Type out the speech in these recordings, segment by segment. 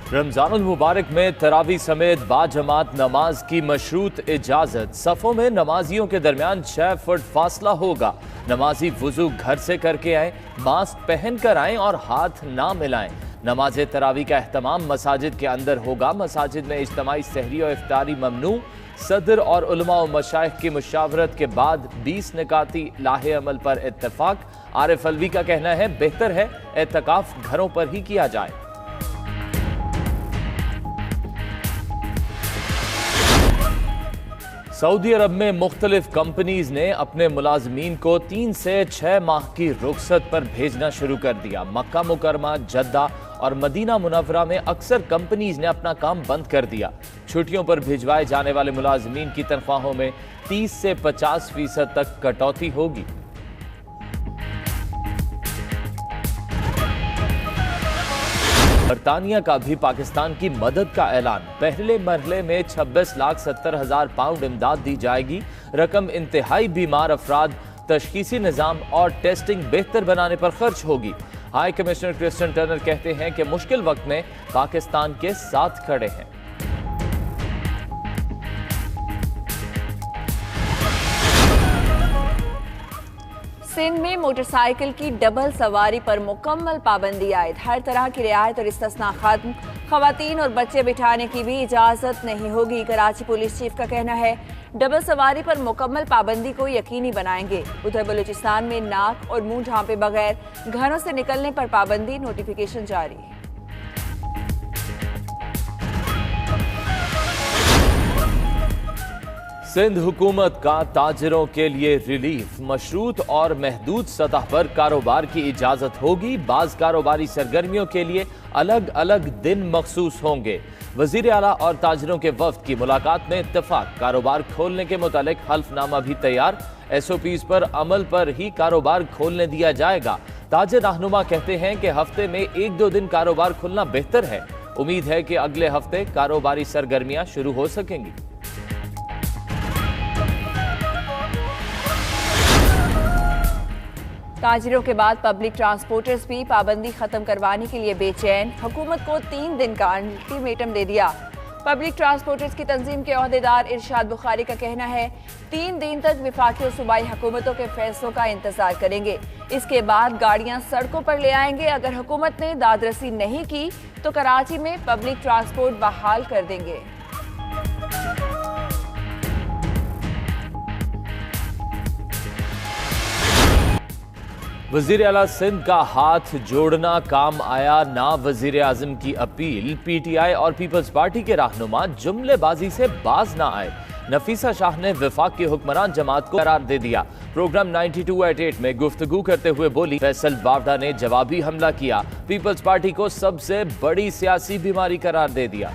रमजानुल मुबारक में तरावी समेत बाजमात नमाज की मशरूत इजाजत। सफ़ों में नमाजियों के दरमियान 6 फुट फासला होगा। नमाजी वुजू घर से करके आए, मास्क पहन कर आएँ और हाथ ना मिलाएं। नमाज तरावी का एहतमाम मसाजिद के अंदर होगा। मसाजिद में इज्तिमाई सहरी और इफ्तारी ममनू। सदर और उलमा व मशाइख की मुशावरत के बाद 20 निकाती लाहे अमल पर इत्तफाक। आरिफ अलवी का कहना है बेहतर है एतकाफ घरों पर ही किया जाए। सऊदी अरब में मुख्तलिफ कंपनीज ने अपने मुलाजमीन को 3 से 6 माह की रुखसत पर भेजना शुरू कर दिया। मक्का मुकरमा, जद्दा और मदीना मुनव्वरा में अक्सर कंपनीज ने अपना काम बंद कर दिया। छुट्टियों पर भिजवाए जाने वाले मुलाजमीन की तनख्वाहों में 30 से 50% तक कटौती होगी। बरतानिया का भी पाकिस्तान की मदद का ऐलान। पहले मरहले में 26,70,000 पाउंड इमदाद दी जाएगी। रकम इंतहाई बीमार अफराद, तशखीसी निज़ाम और टेस्टिंग बेहतर बनाने पर खर्च होगी। हाई कमिश्नर क्रिस्टियन टर्नर कहते हैं कि मुश्किल वक्त में पाकिस्तान के साथ खड़े हैं। सिंध में मोटरसाइकिल की डबल सवारी पर मुकम्मल पाबंदी आयद। हर तरह की रियायत और इस्तिस्ना खत्म। खवातीन और बच्चे बिठाने की भी इजाजत नहीं होगी। कराची पुलिस चीफ का कहना है डबल सवारी पर मुकम्मल पाबंदी को यकीनी बनाएंगे। उधर बलूचिस्तान में नाक और मुंह ढांपे बगैर घरों से निकलने पर पाबंदी, नोटिफिकेशन जारी। सिंध हुकूमत का ताजरों के लिए रिलीफ। मशरूत और महदूद सतह पर कारोबार की इजाजत होगी। बाज कारोबारी सरगर्मियों के लिए अलग अलग दिन मखसूस होंगे। वजीर आला और ताजरों के वफ्द की मुलाकात में इत्तफाक। कारोबार खोलने के मुतालिक हल्फनामा भी तैयार। SOPs पर अमल पर ही कारोबार खोलने दिया जाएगा। ताजर रहनुमा कहते हैं कि हफ्ते में 1-2 दिन कारोबार खुलना बेहतर है। उम्मीद है कि अगले हफ्ते कारोबारी सरगर्मियां शुरू हो सकेंगी। ताजिरों के बाद पब्लिक ट्रांसपोर्टर्स भी पाबंदी खत्म करवाने के लिए बेचैन। हुकूमत को 3 दिन का अल्टीमेटम दे दिया। पब्लिक ट्रांसपोर्टर्स की तंजीम के अहदेदार इरशाद बुखारी का कहना है 3 दिन तक विफाकी और सूबाई हुकूमतों के फैसलों का इंतजार करेंगे। इसके बाद गाड़ियां सड़कों पर ले आएंगे। अगर हुकूमत ने दादरसी नहीं की तो कराची में पब्लिक ट्रांसपोर्ट बहाल कर देंगे। वजीर आला सिंध का हाथ जोड़ना काम आया ना। वजीर आजम की अपील। PTI और पीपल्स पार्टी के रहनुमा जुमलेबाजी से बाज ना आए। नफीसा शाह ने वफाक की हुक्मरान जमात को करार दे दिया। प्रोग्राम 92@8 में गुफ्तगू करते हुए बोली फैसल बावडा ने जवाबी हमला किया। पीपल्स पार्टी को सबसे बड़ी सियासी बीमारी करार दे दिया।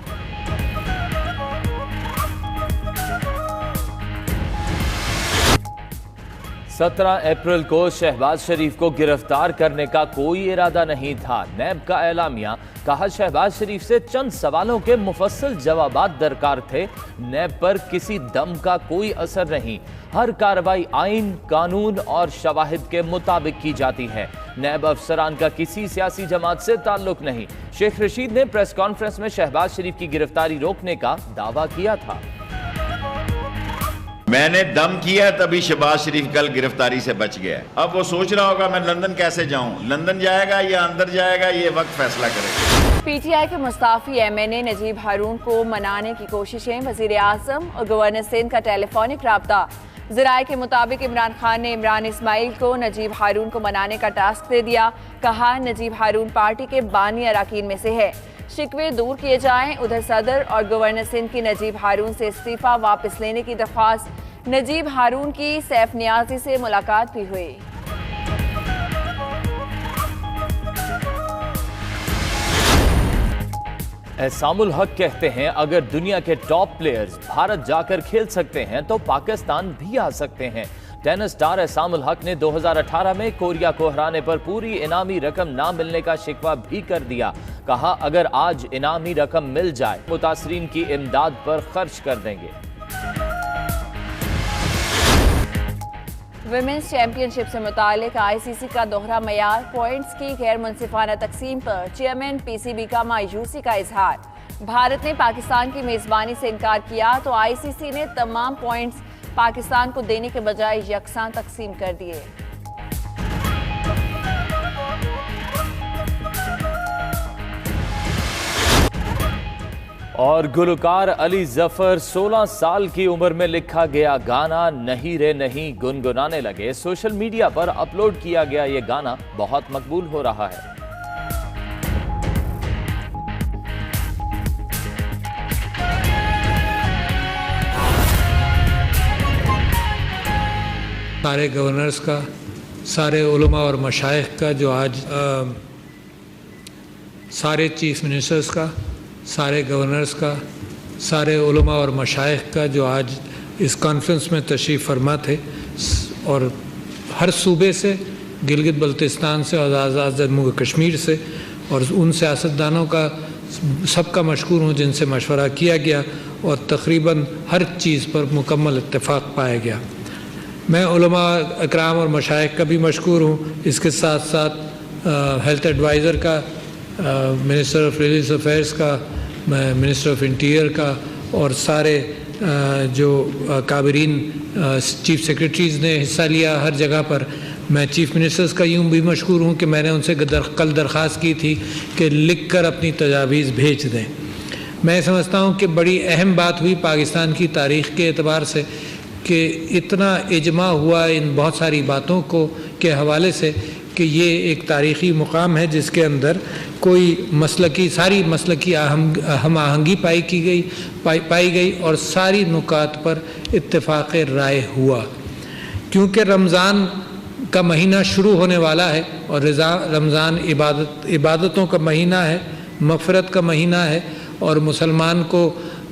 17 अप्रैल को शहबाज शरीफ को गिरफ्तार करने का कोई इरादा नहीं था। नैब का एलामिया। कहा शहबाज शरीफ से चंद सवालों के मुफस्सल जवाबात दरकार थे। नैब पर किसी दम का कोई असर नहीं। हर कार्रवाई आइन, कानून और शवाहिद के मुताबिक की जाती है। नैब अफसरान का किसी सियासी जमात से ताल्लुक नहीं। शेख रशीद ने प्रेस कॉन्फ्रेंस में शहबाज शरीफ की गिरफ्तारी रोकने का दावा किया था। मैंने दम किया तभी शहबाज शरीफ कल गिरफ्तारी से बच गया। अब वो सोच रहा होगा मैं लंदन कैसे जाऊं। लंदन जाएगा या अंदर जाएगा ये वक्त फैसला करेगा। PTI के मुस्ताफी MNA नजीब हारून को मनाने की कोशिशें। वजीर आजम और गवर्नर सिंध का टेलीफोनिक राब्ता। ज़राए के मुताबिक इमरान खान ने इमरान इस्माइल को नजीब हारून को मनाने का टास्क दे दिया। कहा नजीब हारून पार्टी के बानी अरकान में से है, शिकवे दूर किए जाएं। उधर सदर और गवर्नर सिंध की नजीब हारून से इस्तीफा वापस लेने की दरख्वास्त। नजीब हारून की सैफ नियाजी से मुलाकात भी हुई। एहसामुल हक कहते हैं अगर दुनिया के टॉप प्लेयर्स भारत जाकर खेल सकते हैं तो पाकिस्तान भी आ सकते हैं। टेनिस स्टार एहसामुल हक ने 2018 में कोरिया को हराने पर पूरी इनामी रकम ना मिलने का शिकवा भी कर दिया। कहा अगर आज इनामी रकम मिल जाए मुतासरीन की इमदाद पर खर्च कर देंगे। विमेंस चैंपियनशिप से मुतालिक ICC का दोहरा मयार, पॉइंट्स की गैर मुनसिफाना तकसीम पर चेयरमैन PCB का मायूसी का इजहार। भारत ने पाकिस्तान की मेजबानी से इनकार किया तो ICC ने तमाम पॉइंट्स पाकिस्तान को देने के बजाय यकसां तकसीम कर दिए। और गुलकार अली जफर 16 साल की उम्र में लिखा गया गाना नहीं रे नहीं गुनगुनाने लगे। सोशल मीडिया पर अपलोड किया गया ये गाना बहुत मकबूल हो रहा है। सारे गवर्नर्स का, सारे उलमा और मशाइख का जो आज सारे चीफ मिनिस्टर्स का, सारे गवर्नर्स का, सारे उलमा और मशाइख का जो आज इस कॉन्फ्रेंस में तशरीफ़ फरमा थे और हर सूबे से, गिलगित बल्तिस्तान से और आज़ाद जम्मू कश्मीर से, और उन सियासतदानों का सबका मशकूर हूँ जिनसे मशवरा किया गया और तकरीबन हर चीज़ पर मुकम्मल इत्तेफाक पाया गया। मैं उलमा इकराम और मशाइख का भी मशकूर हूँ। इसके साथ साथ हेल्थ एडवाइज़र का, मिनिस्टर ऑफ रिलीजियस अफेयर्स का, मिनिस्टर ऑफ इंटीरियर का और सारे जो काबिरीन चीफ सेक्रेटरीज़ ने हिस्सा लिया हर जगह पर। मैं चीफ मिनिस्टर्स का यूँ भी मशकूर हूँ कि मैंने उनसे कल दरख्वास्त की थी कि लिख कर अपनी तजावीज़ भेज दें। मैं समझता हूँ कि बड़ी अहम बात हुई पाकिस्तान की तारीख़ के एतबार से कि इतना इजमा हुआ इन बहुत सारी बातों को के हवाले से कि ये एक तारीख़ी मुकाम है जिसके अंदर कोई सारी मसलकी हम आहंगी पाई गई और सारी नुकात पर इत्तेफाक राय हुआ। क्योंकि रमज़ान का महीना शुरू होने वाला है और रमज़ान इबादतों का महीना है, मग़फ़िरत का महीना है और मुसलमान को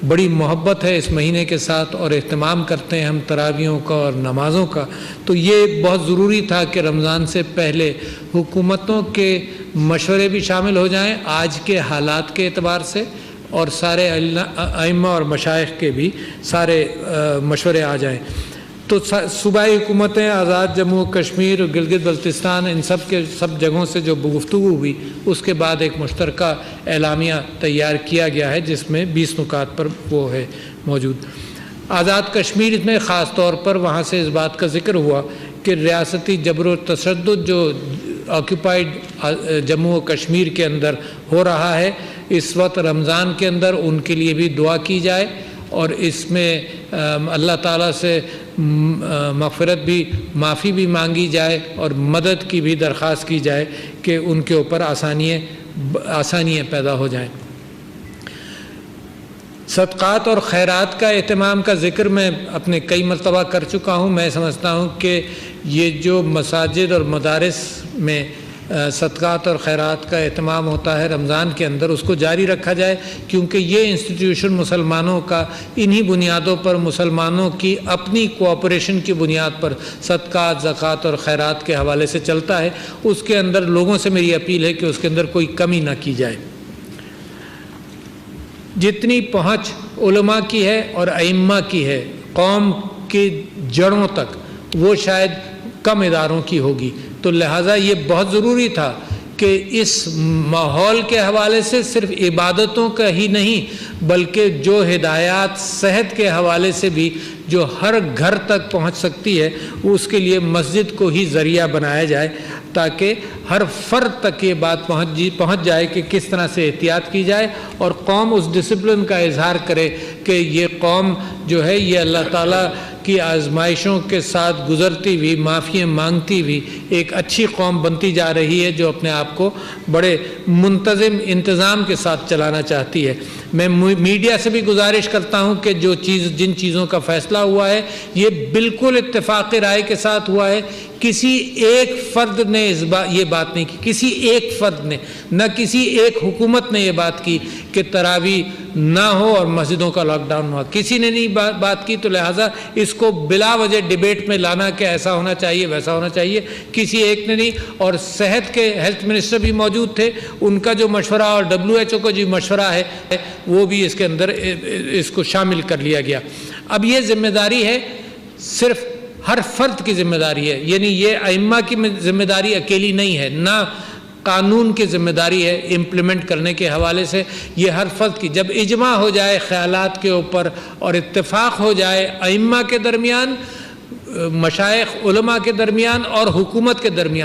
बड़ी मोहब्बत है इस महीने के साथ और एहतमाम करते हैं हम तरावियों का और नमाज़ों का। तो ये बहुत ज़रूरी था कि रमज़ान से पहले हुकूमतों के मशवरे भी शामिल हो जाएं आज के हालात के एतबार से, और सारे अइम्मा और मशाइख के भी सारे मशवरे आ जाएं। तो सूबाई हुकूमतें, आज़ाद जम्मू कश्मीर, गिलगित बल्तिस्तान, इन सब जगहों से जो गुफ्तगू हुई उसके बाद एक मुश्तरका एलामिया तैयार किया गया है जिसमें 20 नुकात पर वो है मौजूद। आज़ाद कश्मीर में ख़ास तौर पर वहाँ से इस बात का ज़िक्र हुआ कि रियासती जबर तशद्दुद जो ऑक्यूपाइड जम्मू और कश्मीर के अंदर हो रहा है इस वक्त रमज़ान के अंदर, उनके लिए भी दुआ की जाए और इसमें अल्लाह ताला से मग़फ़िरत भी, माफ़ी भी मांगी जाए और मदद की भी दरख्वास्त की जाए कि उनके ऊपर आसानियाँ पैदा हो जाएं। सदक़ात और खैरात का एहतमाम का ज़िक्र मैं अपने कई मरतबा कर चुका हूँ। मैं समझता हूँ कि ये जो मसाजिद और मदारिस में सदक़ात और खैरात का एहतमाम होता है रमज़ान के अंदर, उसको जारी रखा जाए क्योंकि ये इंस्टीट्यूशन मुसलमानों का इन्हीं बुनियादों पर, मुसलमानों की अपनी कोऑपरेशन की बुनियाद पर सदक़ात, ज़कात और खैरात के हवाले से चलता है। उसके अंदर लोगों से मेरी अपील है कि उसके अंदर कोई कमी ना की जाए। जितनी पहुँच उलमा की है और अइम्मा की है कौम की जड़ों तक, वो शायद कम इदारों की होगी। तो लिहाजा ये बहुत ज़रूरी था कि इस माहौल के हवाले से सिर्फ इबादतों का ही नहीं बल्कि जो हिदायत सेहत के हवाले से भी जो हर घर तक पहुंच सकती है उसके लिए मस्जिद को ही ज़रिया बनाया जाए ताकि हर फ़र्द तक ये बात पहुंच जाए कि किस तरह से एहतियात की जाए और कौम उस डिसिप्लिन का इजहार करे कि ये कौम जो है ये अल्लाह ताला की आजमाइशों के साथ गुज़रती हुई, माफ़ियाँ मांगती हुई एक अच्छी कौम बनती जा रही है जो अपने आप को बड़े मुंतज़िम इंतज़ाम के साथ चलाना चाहती है। मैं मीडिया से भी गुजारिश करता हूँ कि जिन चीज़ों का फ़ैसला हुआ है ये बिल्कुल इत्तेफाक़ राय के साथ हुआ है। किसी एक फ़र्द ने ये बात नहीं की, किसी एक फ़र्द ने, न किसी एक हुकूमत ने ये बात की कि तरावी ना हो और मस्जिदों का लॉकडाउन हुआ, किसी ने नहीं बात की। तो लिहाजा इसको बिला वजह डिबेट में लाना कि ऐसा होना चाहिए वैसा होना चाहिए, किसी एक ने नहीं। और सेहत के हेल्थ मिनिस्टर भी मौजूद थे, उनका जो मशवरा और WHO का जो मशवरा है वो भी इसके अंदर इसको शामिल कर लिया गया। अब ये जिम्मेदारी है सिर्फ हर फर्द की जिम्मेदारी है, यानी ये अइम्मा की जिम्मेदारी अकेली नहीं है, ना कानून की जिम्मेदारी है इम्प्लीमेंट करने के हवाले से, ये हर फर्द की। जब इजमा हो जाए ख्यालात के ऊपर और इत्तेफाक हो जाए अइम्मा के दरमियान, मशाइख उलमा के दरमियान और हुकूमत के दरमियान,